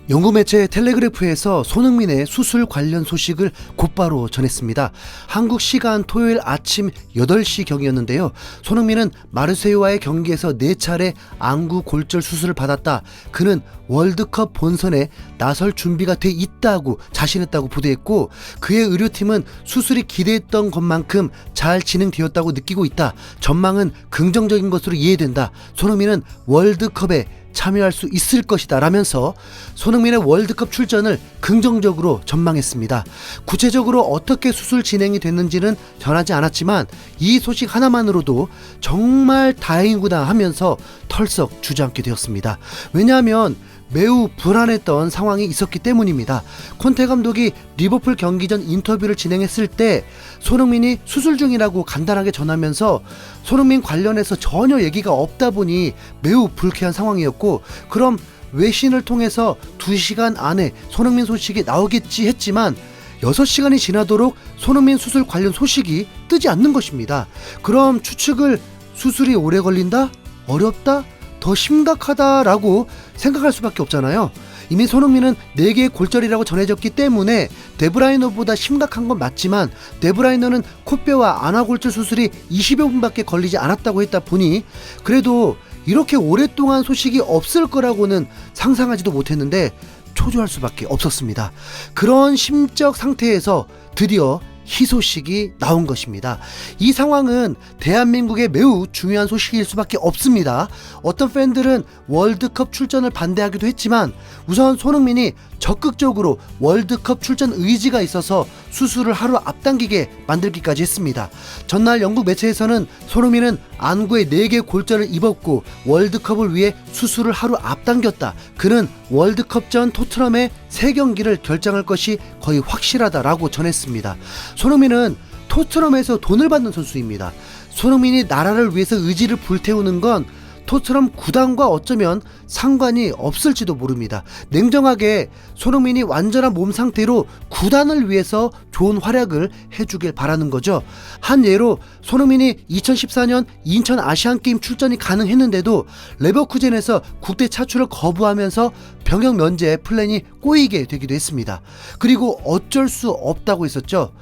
영국 매체 텔레그래프에서 손흥민의 수술 관련 소식을 곧바로 전했습니다. 한국 시간 토요일 아침 8시경이었는데요. 손흥민은 마르세유와의 경기에서 4차례 안구 골절 수술을 받았다. 그는 월드컵 본선에 나설 준비가 돼 있다고 자신했다고 보도했고, 그의 의료팀은 수술이 기대했던 것만큼 잘 진행되었다고 느끼고 있다. 전망은 긍정적인 것으로 이해된다. 손흥민은 월드컵에 참여할 수 있을 것이다 라면서 손흥민의 월드컵 출전을 긍정적으로 전망했습니다. 구체적으로 어떻게 수술 진행이 됐는지는 전하지 않았지만 이 소식 하나만으로도 정말 다행이구나 하면서 털썩 주저앉게 되었습니다. 왜냐하면 매우 불안했던 상황이 있었기 때문입니다. 콘테 감독이 리버풀 경기 전 인터뷰를 진행했을 때 손흥민이 수술 중이라고 간단하게 전하면서 손흥민 관련해서 전혀 얘기가 없다 보니 매우 불쾌한 상황이었고, 그럼 외신을 통해서 2시간 안에 손흥민 소식이 나오겠지 했지만 6시간이 지나도록 손흥민 수술 관련 소식이 뜨지 않는 것입니다. 그럼 추측을 수술이 오래 걸린다? 어렵다? 더 심각하다라고 생각할 수밖에 없잖아요. 이미 손흥민은 4개의 골절이라고 전해졌기 때문에 데브라이너보다 심각한 건 맞지만, 데브라이너는 코뼈와 안아골절 수술이 20여 분밖에 걸리지 않았다고 했다 보니 그래도 이렇게 오랫동안 소식이 없을 거라고는 상상하지도 못했는데 초조할 수밖에 없었습니다. 그런 심적 상태에서 드디어 희소식이 나온 것입니다. 이 상황은 대한민국에 매우 중요한 소식일 수밖에 없습니다. 어떤 팬들은 월드컵 출전을 반대하기도 했지만 우선 손흥민이 적극적으로 월드컵 출전 의지가 있어서 수술을 하루 앞당기게 만들기까지 했습니다. 전날 영국 매체에서는 손흥민은 안구에 4개 골절을 입었고 월드컵을 위해 수술을 하루 앞당겼다. 그는 월드컵 전 토트넘의 3경기를 결정할 것이 거의 확실하다라고 전했습니다. 손흥민은 토트넘에서 돈을 받는 선수입니다. 손흥민이 나라를 위해서 의지를 불태우는 건 토트넘 구단과 어쩌면 상관이 없을지도 모릅니다. 냉정하게 손흥민이 완전한 몸 상태로 구단을 위해서 좋은 활약을 해주길 바라는 거죠. 한 예로 손흥민이 2014년 인천 아시안게임 출전이 가능했는데도 레버쿠젠에서 국대 차출을 거부하면서 병역 면제 플랜이 꼬이게 되기도 했습니다. 그리고 어쩔 수 없다고 했었죠.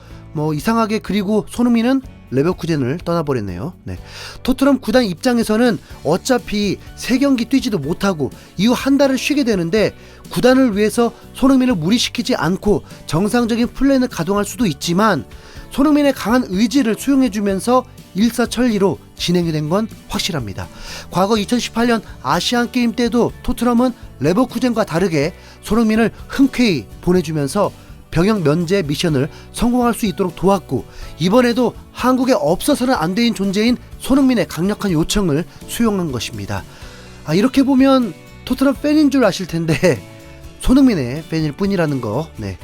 이상하게 그리고 손흥민은 레버쿠젠을 떠나버렸네요. 토트넘 구단 입장에서는 어차피 3경기 뛰지도 못하고 이후 한 달을 쉬게 되는데 구단을 위해서 손흥민을 무리시키지 않고 정상적인 플랜을 가동할 수도 있지만 손흥민의 강한 의지를 수용해주면서 일사천리로 진행이 된 건 확실합니다. 과거 2018년 아시안게임 때도 토트넘은 레버쿠젠과 다르게 손흥민을 흔쾌히 보내주면서 병역 면제 미션을 성공할 수 있도록 도왔고, 이번에도 한국에 없어서는 안 되는 존재인 손흥민의 강력한 요청을 수용한 것입니다. 이렇게 보면 토트넘 팬인 줄 아실 텐데 손흥민의 팬일 뿐이라는 거. 네,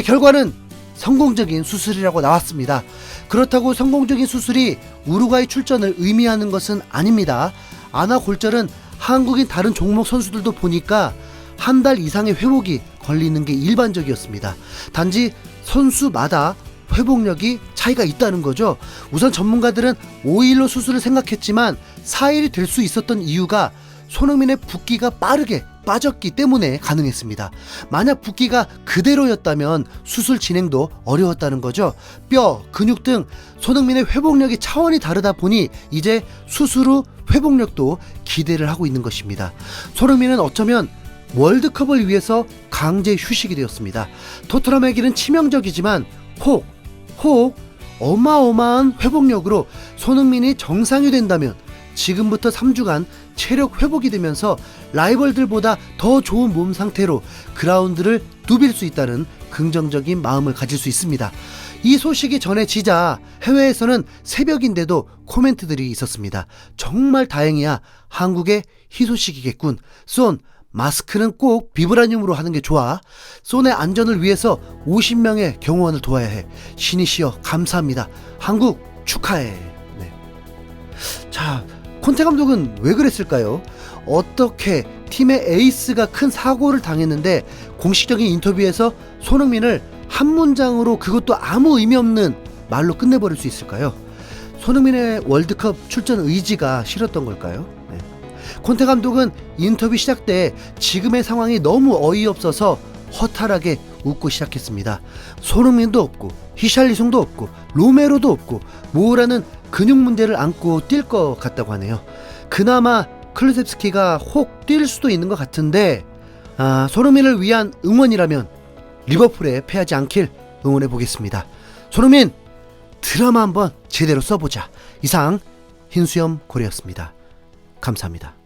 결과는 성공적인 수술이라고 나왔습니다. 그렇다고 성공적인 수술이 우루과이 출전을 의미하는 것은 아닙니다. 안아 골절은 한국인 다른 종목 선수들도 보니까 한 달 이상의 회복이 걸리는 게 일반적이었습니다. 단지 선수마다 회복력이 차이가 있다는 거죠. 우선 전문가들은 5일로 수술을 생각했지만 4일이 될 수 있었던 이유가 손흥민의 붓기가 빠르게 빠졌기 때문에 가능했습니다. 만약 붓기가 그대로였다면 수술 진행도 어려웠다는 거죠. 뼈, 근육 등 손흥민의 회복력이 차원이 다르다 보니 이제 수술 후 회복력도 기대를 하고 있는 것입니다. 손흥민은 어쩌면 월드컵을 위해서 강제 휴식이 되었습니다. 토트넘에게는 치명적이지만 혹 어마어마한 회복력으로 손흥민이 정상이 된다면 지금부터 3주간 체력 회복이 되면서 라이벌들보다 더 좋은 몸 상태로 그라운드를 누빌 수 있다는 긍정적인 마음을 가질 수 있습니다. 이 소식이 전해지자 해외에서는 새벽인데도 코멘트들이 있었습니다. 정말 다행이야. 한국의 희소식이겠군. 쏜, 마스크는 꼭 비브라늄으로 하는 게 좋아. 손의 안전을 위해서 50명의 경호원을 도와야 해. 신이시여 감사합니다. 한국 축하해. 자, 콘테 감독은 왜 그랬을까요? 어떻게 팀의 에이스가 큰 사고를 당했는데 공식적인 인터뷰에서 손흥민을 한 문장으로, 그것도 아무 의미 없는 말로 끝내버릴 수 있을까요? 손흥민의 월드컵 출전 의지가 싫었던 걸까요? 콘테 감독은 인터뷰 시작 때 지금의 상황이 너무 어이없어서 허탈하게 웃고 시작했습니다. 손흥민도 없고 히샬리송도 없고 로메로도 없고 모우라는 근육 문제를 안고 뛸 것 같다고 하네요. 그나마 클루셉스키가 혹 뛸 수도 있는 것 같은데 손흥민을 위한 응원이라면 리버풀에 패하지 않길 응원해 보겠습니다. 손흥민 드라마 한번 제대로 써보자. 이상 흰수염 고래였습니다. 감사합니다.